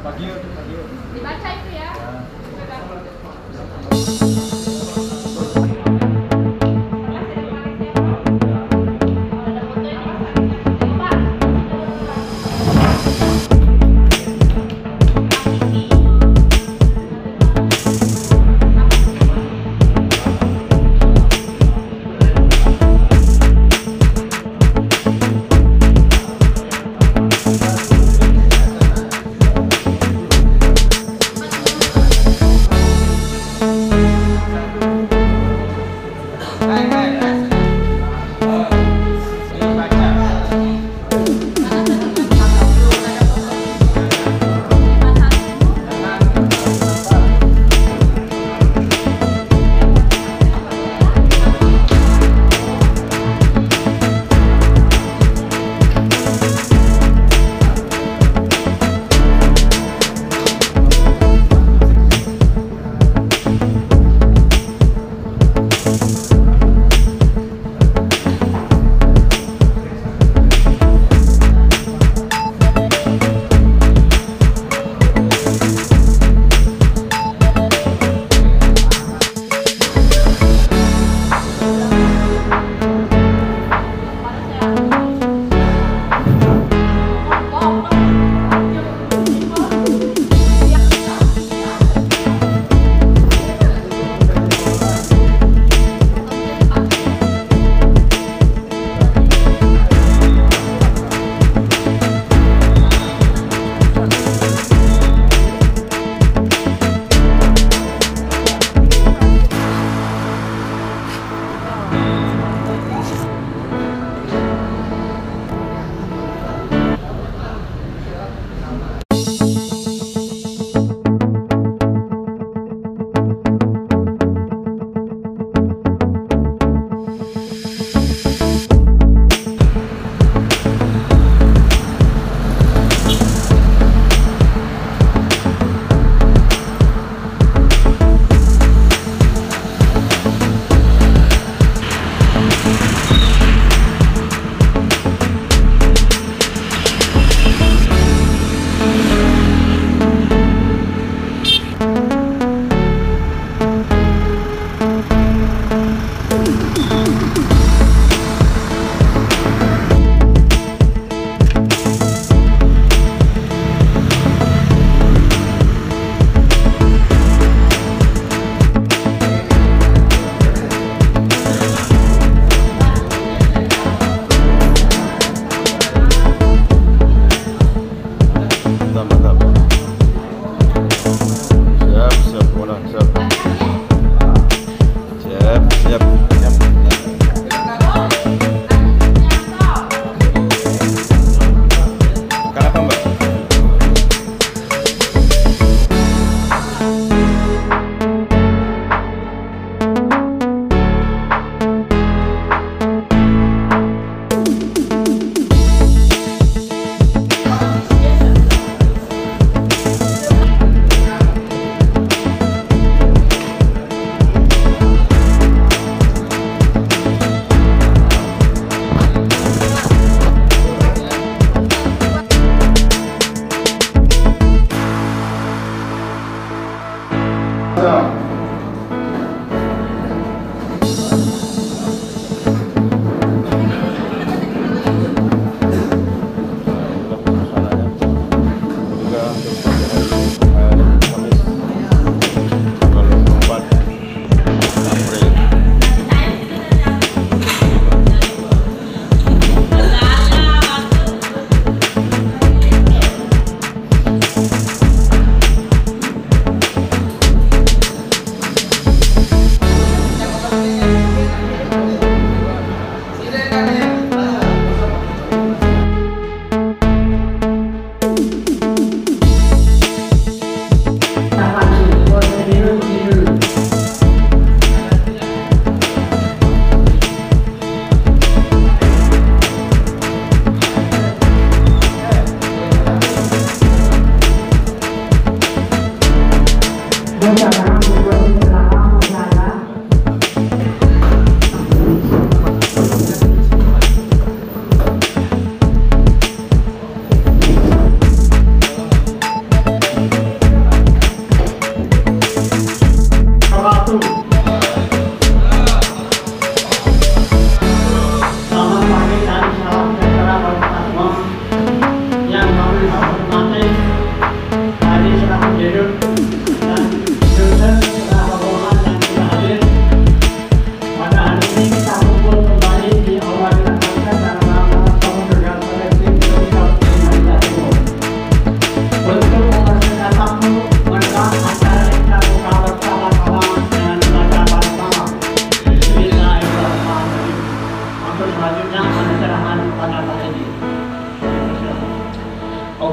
Pagi. Dibaca itu ya.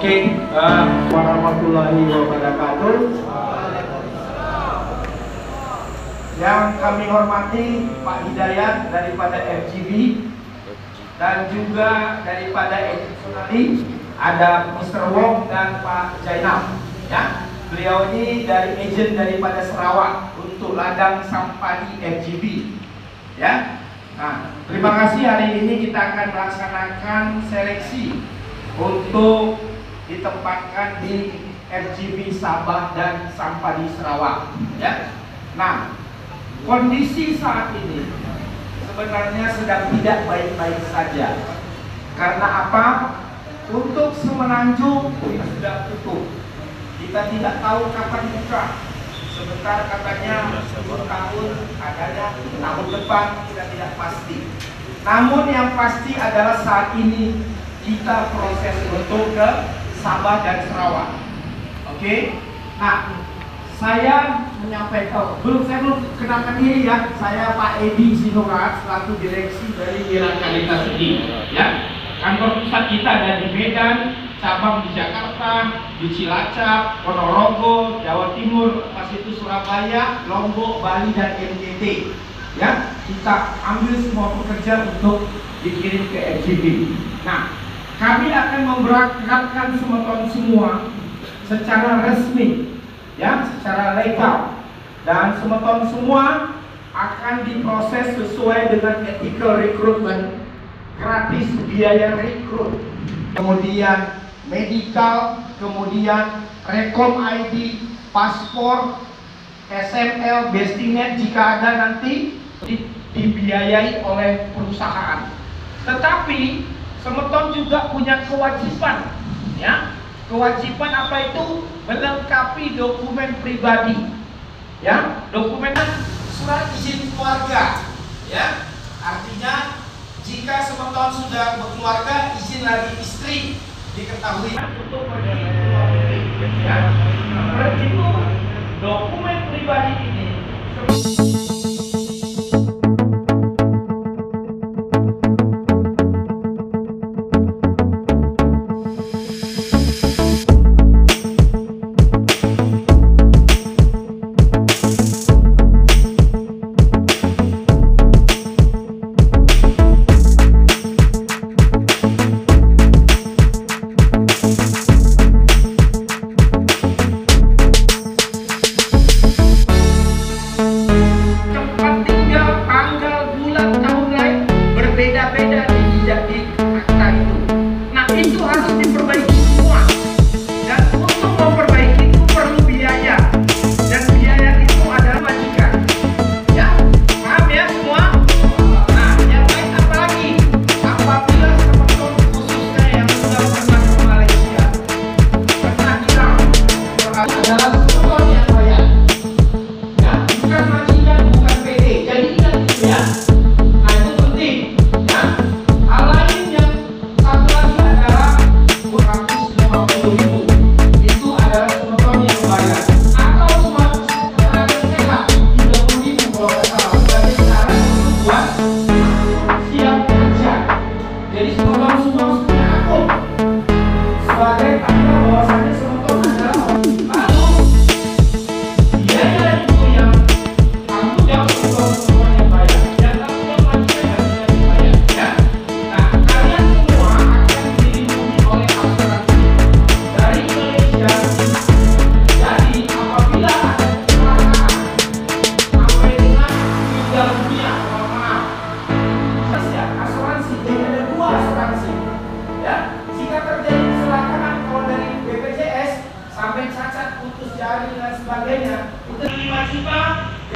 Oke, warahmatullahi wabarakatuh. Yang kami hormati Pak Hidayat daripada FGB dan juga daripada Edisonali, ada Mr. Wong dan Pak Jainal. Ya, beliau ini dari agent daripada Sarawak untuk ladang Sampadi FGB. Ya, nah, terima kasih. Hari ini kita akan melaksanakan seleksi untuk ditempatkan di FGB Sabah dan Sampadi Sarawak. Ya, nah, kondisi saat ini sebenarnya sedang tidak baik-baik saja. Karena apa? Untuk Semenanjung sudah tutup. Kita tidak tahu kapan buka. Sebentar katanya 10 tahun, adanya tahun depan, kita tidak pasti. Namun yang pasti adalah saat ini kita proses untuk ke Sabah dan Sarawak. Oke? Nah, saya menyampaikan, saya belum kenalkan diri ya. Saya Pak Edi Sinurat, selaku direksi dari Mirakalitas ini. Ya, kantor pusat kita ada di Medan, cabang di Jakarta, di Cilacap, Ponorogo, Jawa Timur, pas itu Surabaya, Lombok, Bali dan NTT. Ya, kita ambil semua pekerja untuk dikirim ke FGB. Nah, kami akan memberangkatkan semeton semua secara resmi, ya, secara legal, dan semeton semua akan diproses sesuai dengan ethical recruitment, gratis biaya rekrut, kemudian medical, kemudian rekom ID, paspor, SML, Bestinet jika ada nanti dibiayai oleh perusahaan. Tetapi semeton juga punya kewajiban, ya. Kewajiban apa itu? Melengkapi dokumen pribadi, ya. Dokumen surat izin keluarga, ya. Artinya jika semeton sudah berkeluarga, izin lagi istri diketahui untuk pergi ke luar negeri, ya. Seperti itu dokumen pribadi ini.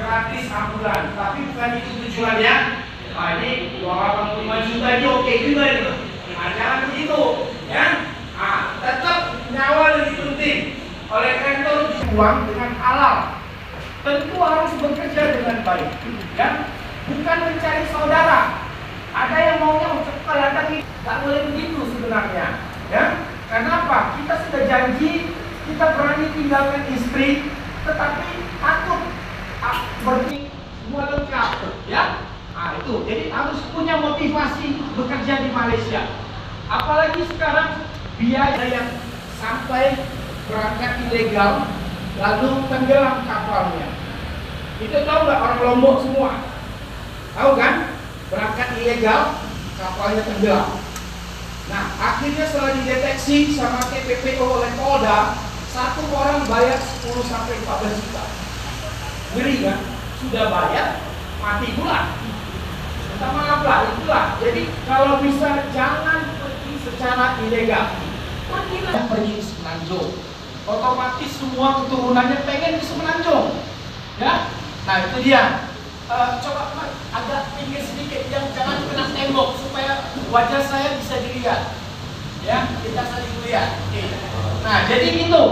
Gratis ambulan, tapi bukan itu tujuannya. Nah, ini 285 juta ini oke juga ini. Nah, jangan begitu, ya. Nah, tetap nyawa lebih penting. Oleh karena itu uang dengan halal. Tentu harus bekerja dengan baik, ya. Bukan mencari saudara. Ada yang maunya untuk ladang ini, nggak boleh begitu sebenarnya, ya. Kenapa? Kita sudah janji, kita berani tinggalkan istri, tetapi takut berarti semua lengkap, ya. Nah, itu jadi harus punya motivasi bekerja di Malaysia. Apalagi sekarang biaya yang sampai berangkat ilegal lalu tenggelam kapalnya. Itu tahu nggak orang Lombok semua? Tahu kan? Berangkat ilegal, kapalnya tenggelam. Nah, akhirnya setelah dideteksi sama TPPO oleh Polda, satu orang bayar 10 sampai 14 juta. Ngeri kan? Sudah bayar, mati pula. Minta maaf lah, itulah. Jadi kalau bisa jangan pergi secara ilegal. Pergi ke Semenanjung. Otomatis semua keturunannya pengen ke Semenanjung. Ya? Nah, itu dia. Coba agak pinggir sedikit, jangan kena tembok supaya wajah saya bisa dilihat. Ya, kita saling lihat. Oke. Nah, jadi itu.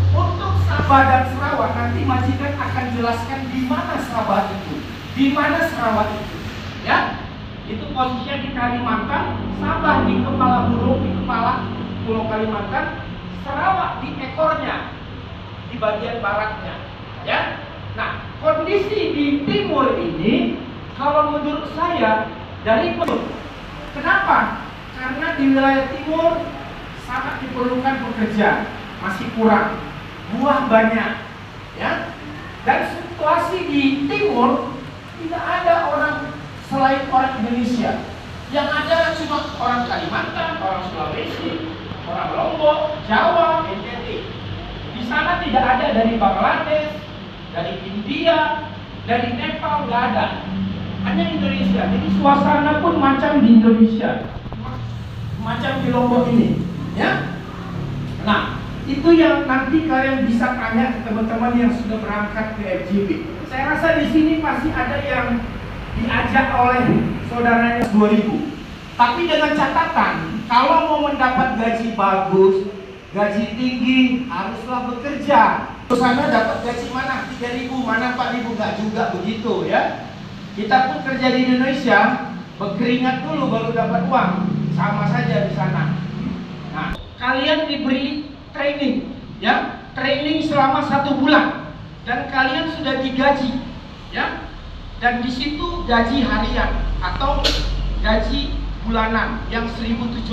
Untuk Sabah dan Sarawak nanti majikan akan jelaskan di mana Sabah itu, di mana Sarawak itu. Ya, itu posisinya di Kalimantan, Sabah di kepala burung, di kepala Pulau Kalimantan, Sarawak di ekornya, di bagian baratnya. Ya. Nah, kondisi di timur ini, kalau menurut saya dari kenapa? Karena di wilayah timur sangat diperlukan pekerja, masih kurang, buah banyak, ya. Dan situasi di timur tidak ada orang selain orang Indonesia. Yang ada cuma orang Kalimantan, orang Sulawesi, orang Lombok, Jawa, NTT. Di sana tidak ada dari Bangladesh, dari India, dari Nepal, nggak ada. Hanya Indonesia. Jadi suasana pun macam di Indonesia, macam di Lombok ini, ya. Nah, itu yang nanti kalian bisa tanya ke teman-teman yang sudah berangkat ke FGB. Saya rasa di sini pasti ada yang diajak oleh saudaranya 2000. Tapi dengan catatan, kalau mau mendapat gaji bagus, gaji tinggi, haruslah bekerja. Sana dapat gaji mana? 3.000, mana 4.000, nggak juga begitu, ya. Kita pun kerja di Indonesia, berkeringat dulu baru dapat uang. Sama saja di sana. Nah, kalian diberi training, ya, training selama 1 bulan, dan kalian sudah digaji, ya, dan di situ gaji harian atau gaji bulanan yang 1.700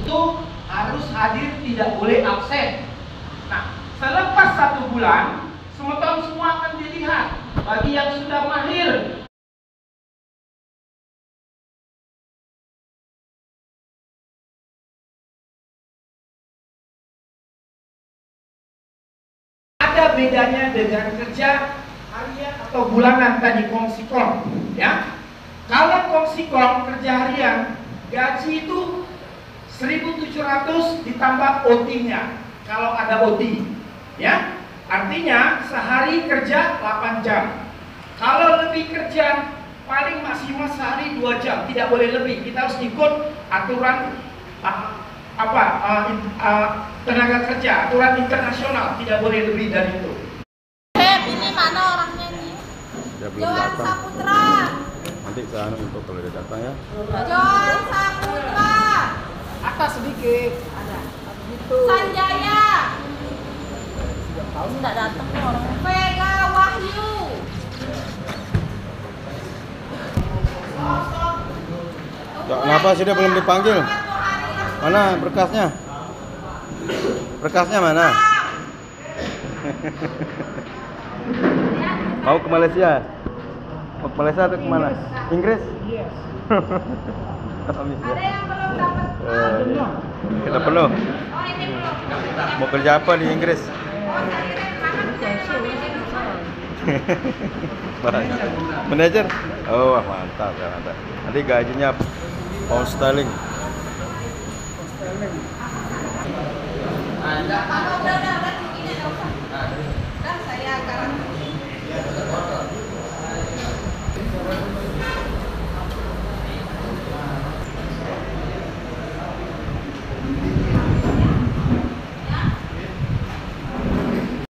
itu harus hadir, tidak boleh absen. Nah, selepas 1 bulan, semua akan dilihat. Bagi yang sudah mahir, ada bedanya dengan kerja harian atau bulanan tadi kongsiklong, ya. Kalau kongsiklong kerja harian, gaji itu 1.700 ditambah OT-nya kalau ada OT, ya. Artinya sehari kerja 8 jam. Kalau lebih kerja paling maksimal sehari 2 jam, tidak boleh lebih. Kita harus ikut aturan tenaga kerja, aturan internasional, tidak boleh lebih dari itu. Ini mana orangnya nih? Dia belum Johan datang. Saputra. Nanti saya untuk kalau dia datang ya. Johan Saputra. Atas sedikit. Ada. Gitu. Sanjaya. Tahu tidak datang nih orangnya. Vega Wahyu. Kenapa sih dia belum dipanggil? Mana berkasnya? Berkasnya mana? Mau ke Malaysia? Mau ke Malaysia atau kemana? Inggris? Yes. Ada yang belum dapat. Kita penuh. Oh, ini belum. Mau kerja apa di Inggris? Manajer? Oh, mantap ya, mantap. Nanti gajinya pound sterling. Kalau udah